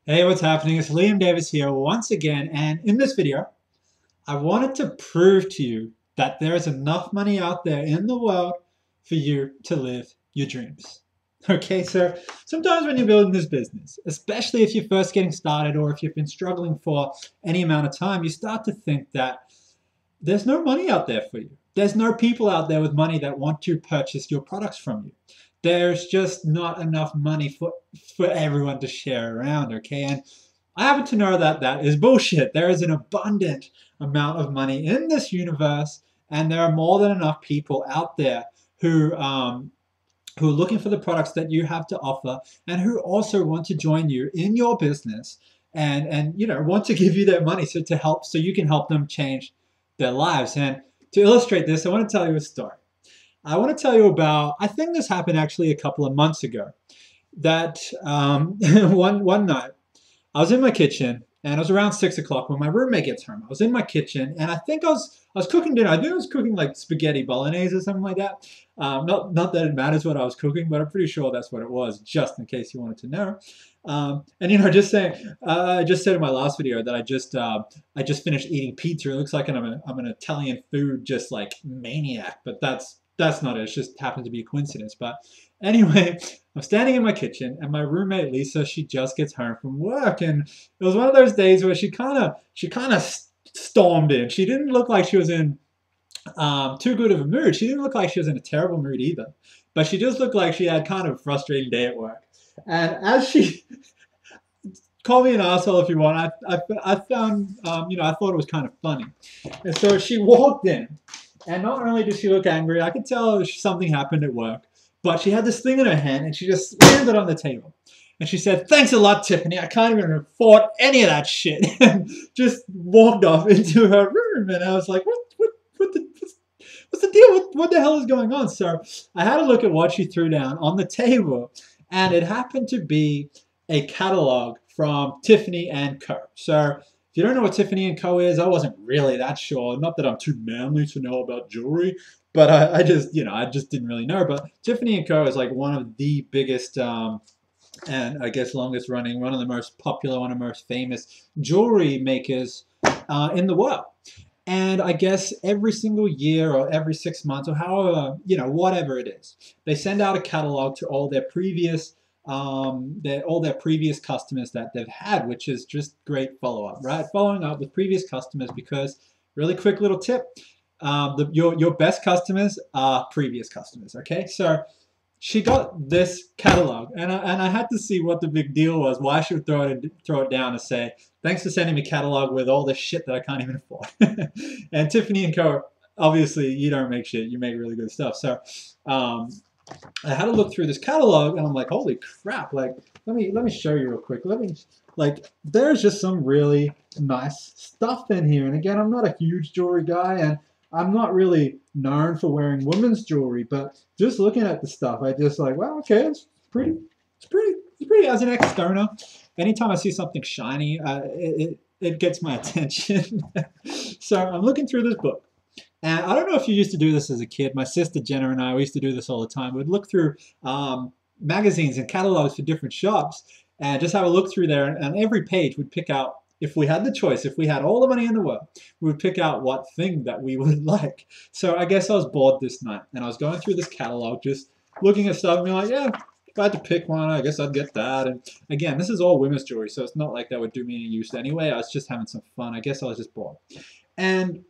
Hey, what's happening? It's Liam Davis here once again, and in this video, I wanted to prove to you that there is enough money out there in the world for you to live your dreams. Okay, so sometimes when you're building this business, especially if you're first getting started or if you've been struggling for any amount of time, you start to think that there's no money out there for you. There's no people out there with money that want to purchase your products from you. There's just not enough money for everyone to share around, okay? And I happen to know that that is bullshit. There is an abundant amount of money in this universe, and there are more than enough people out there who are looking for the products that you have to offer, and who also want to join you in your business and want to give you their money so you can help them change their lives. And to illustrate this, I want to tell you a story. I want to tell you about, I think this happened actually a couple of months ago, that one night I was in my kitchen, and it was around 6 o'clock when my roommate gets home. I was in my kitchen, and I was cooking dinner. I think I was cooking like spaghetti bolognese or something like that. Not that it matters what I was cooking, but I'm pretty sure that's what it was, just in case you wanted to know. And just saying, I just said in my last video that I just finished eating pizza. It looks like I'm an Italian food just like maniac, but that's not it. It just happened to be a coincidence. But anyway, I'm standing in my kitchen, and my roommate Lisa, she just gets home from work, and it was one of those days where she kind of stormed in. She didn't look like she was in too good of a mood. She didn't look like she was in a terrible mood either, but she just looked like she had kind of a frustrating day at work. And as she call me an asshole if you want, I found I thought it was kind of funny, and so she walked in, and not only did she look angry, I could tell something happened at work. But she had this thing in her hand, and she just slammed it on the table. And she said, "Thanks a lot, Tiffany. I can't even afford any of that shit." And just walked off into her room. And I was like, what's the deal? What the hell is going on? So I had a look at what she threw down on the table. And it happened to be a catalog from Tiffany Co. So if you don't know what Tiffany Co is, I wasn't really that sure. Not that I'm too manly to know about jewelry, but I just didn't really know. But Tiffany Co is like one of the biggest and I guess longest running, one of the most popular, one of the most famous jewelry makers in the world. And I guess every single year or every 6 months or however, whatever it is, they send out a catalog to all their previous customers that they've had, which is just great follow up, right? Following up with previous customers, because really quick little tip, your best customers are previous customers. Okay, so she got this catalog, and I had to see what the big deal was, why she would throw it down and say, "Thanks for sending me catalog with all this shit that I can't even afford." And Tiffany Co, obviously, you don't make shit, you make really good stuff. So um, I had to look through this catalog, and I'm like, holy crap! Like, let me show you real quick. There's just some really nice stuff in here. And again, I'm not a huge jewelry guy, and I'm not really known for wearing women's jewelry, but just looking at the stuff, I just like, wow, okay, pretty, it's pretty. As an ex-stoner, anytime I see something shiny, it gets my attention. So I'm looking through this book. And I don't know if you used to do this as a kid. My sister Jenna and I, we used to do this all the time. We'd look through magazines and catalogs for different shops and just have a look through there. And on every page, we'd pick out, if we had the choice, if we had all the money in the world, we would pick out what thing that we would like. So I guess I was bored this night, and I was going through this catalog, just looking at stuff and being like, yeah, if I had to pick one, I guess I'd get that. And again, this is all women's jewelry, so it's not like that would do me any use anyway. I was just having some fun. I guess I was just bored. And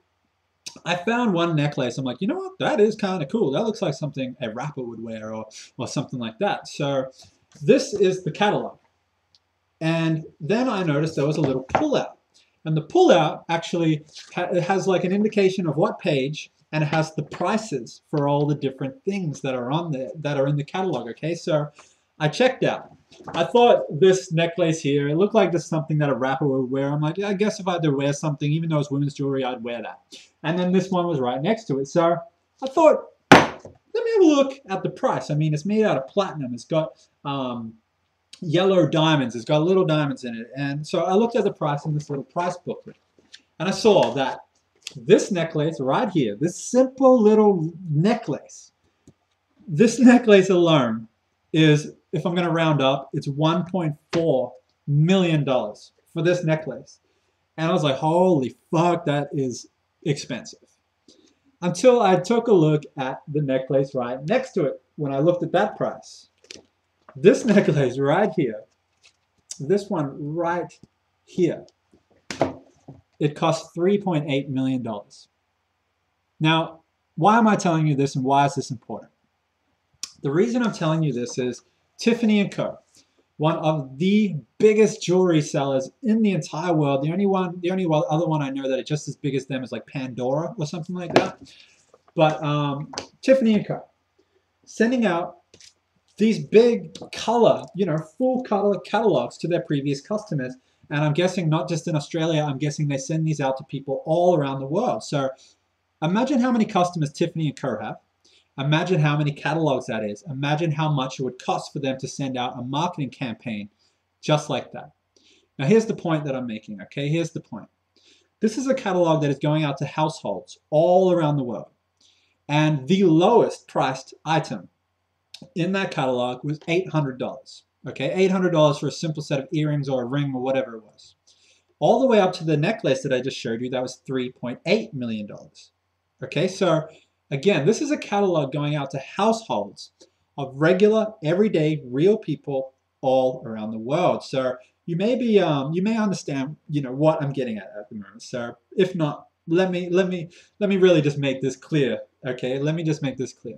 I found one necklace. I'm like, you know what? That is kind of cool. That looks like something a rapper would wear, or something like that. So this is the catalog. And then I noticed there was a little pullout. And the pullout actually it has like an indication of what page, and it has the prices for all the different things that are on there, that are in the catalog. Okay, so I checked out. I thought this necklace here, it looked like this is something that a rapper would wear. I'm like, yeah, I guess if I had to wear something, even though it's women's jewelry, I'd wear that. And then this one was right next to it. So I thought, let me have a look at the price. I mean, it's made out of platinum. It's got yellow diamonds. It's got little diamonds in it. And so I looked at the price in this little price booklet. And I saw that this necklace right here, this simple little necklace, this necklace alone is, if I'm going to round up, it's $1.4 million for this necklace. And I was like, holy fuck, that is expensive. Until I took a look at the necklace right next to it when I looked at that price. This necklace right here, this one right here, it cost $3.8 million. Now, why am I telling you this and why is this important? The reason I'm telling you this is Tiffany Co, one of the biggest jewelry sellers in the entire world. The only other one I know that is just as big as them is like Pandora or something like that. But Tiffany Co, sending out these big color, full color catalogs to their previous customers. And I'm guessing not just in Australia, I'm guessing they send these out to people all around the world. So imagine how many customers Tiffany Co have. Imagine how many catalogs that is. Imagine how much it would cost for them to send out a marketing campaign just like that. Now here's the point that I'm making, okay? Here's the point. This is a catalog that is going out to households all around the world. And the lowest priced item in that catalog was $800. Okay, $800 for a simple set of earrings or a ring or whatever it was. All the way up to the necklace that I just showed you, that was $3.8 million. Okay, so again, this is a catalog going out to households of regular, everyday, real people all around the world. So you may be, you may understand, what I'm getting at the moment. So if not, let me really just make this clear. Okay, let me just make this clear.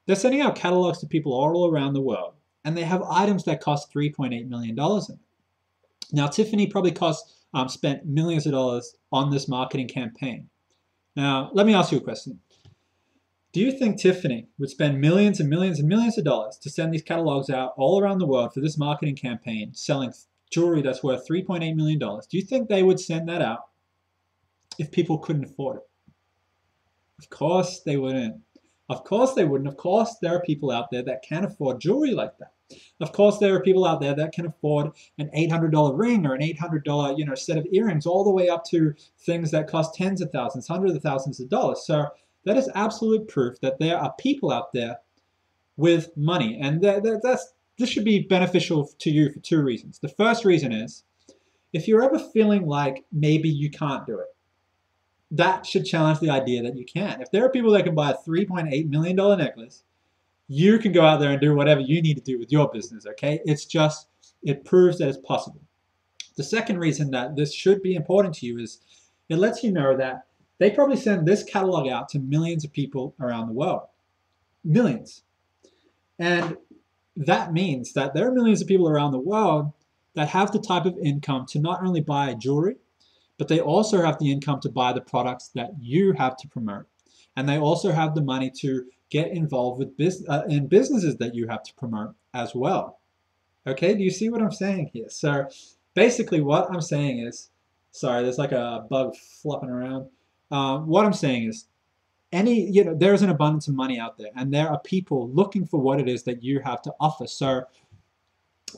They're sending out catalogs to people all around the world, and they have items that cost $3.8 million in it. Now, Tiffany probably spent millions of dollars on this marketing campaign. Now, let me ask you a question. Do you think Tiffany would spend millions and millions and millions of dollars to send these catalogs out all around the world for this marketing campaign, selling jewelry that's worth $3.8 million? Do you think they would send that out if people couldn't afford it? Of course they wouldn't. Of course they wouldn't. Of course there are people out there that can afford jewelry like that. Of course there are people out there that can afford an $800 ring or an $800 set of earrings, all the way up to things that cost tens of thousands, hundreds of thousands of dollars. So that is absolute proof that there are people out there with money. And this should be beneficial to you for two reasons. The first reason is, if you're ever feeling like maybe you can't do it, that should challenge the idea that you can. If there are people that can buy a $3.8 million necklace, you can go out there and do whatever you need to do with your business, okay? It proves that it's possible. The second reason that this should be important to you is it lets you know that they probably send this catalog out to millions of people around the world. Millions. And that means that there are millions of people around the world that have the type of income to not only buy jewelry, but they also have the income to buy the products that you have to promote. And they also have the money to get involved with in businesses that you have to promote as well. Okay, do you see what I'm saying here? So basically what I'm saying is, sorry, there's like a bug flopping around. What I'm saying is, there's an abundance of money out there, and there are people looking for what it is that you have to offer. So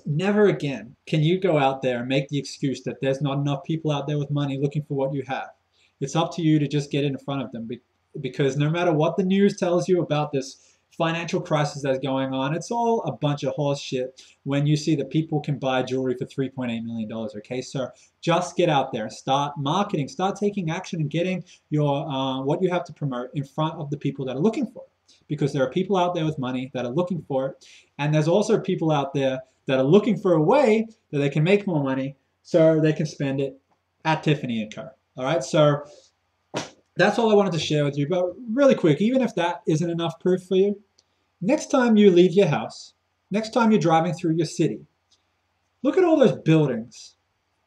never again can you go out there and make the excuse that there's not enough people out there with money looking for what you have. It's up to you to just get in front of them, because no matter what the news tells you about this financial crisis that's going on, it's all a bunch of horse shit when you see that people can buy jewelry for $3.8 million, okay? So just get out there, start marketing, start taking action and getting your what you have to promote in front of the people that are looking for it. Because there are people out there with money that are looking for it, and there's also people out there that are looking for a way that they can make more money so they can spend it at Tiffany Co. All right, so that's all I wanted to share with you. But really quick, even if that isn't enough proof for you, next time you leave your house, next time you're driving through your city, look at all those buildings.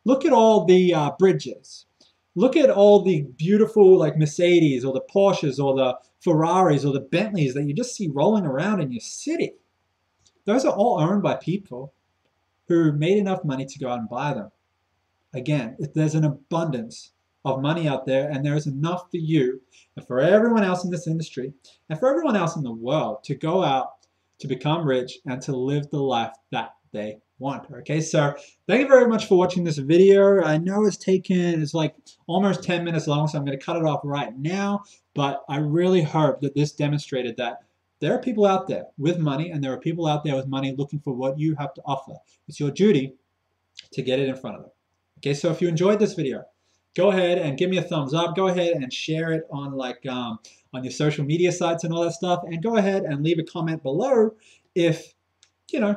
Look at all the bridges. Look at all the beautiful like Mercedes or the Porsches or the Ferraris or the Bentleys that you just see rolling around in your city. Those are all owned by people who made enough money to go out and buy them. Again, if there's an abundance of money out there, and there is enough for you and for everyone else in this industry and for everyone else in the world to go out, to become rich, and to live the life that they want. Okay, so thank you very much for watching this video. I know it's like almost 10 minutes long, so I'm going to cut it off right now, but I really hope that this demonstrated that there are people out there with money, and there are people out there with money looking for what you have to offer. It's your duty to get it in front of them. Okay, so if you enjoyed this video, go ahead and give me a thumbs up. Go ahead and share it on on your social media sites and all that stuff. And go ahead and leave a comment below if,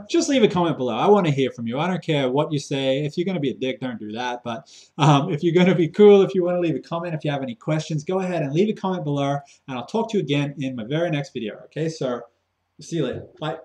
just leave a comment below. I want to hear from you. I don't care what you say. If you're going to be a dick, don't do that. But if you're going to be cool, if you want to leave a comment, if you have any questions, go ahead and leave a comment below. And I'll talk to you again in my very next video. Okay, so see you later. Bye.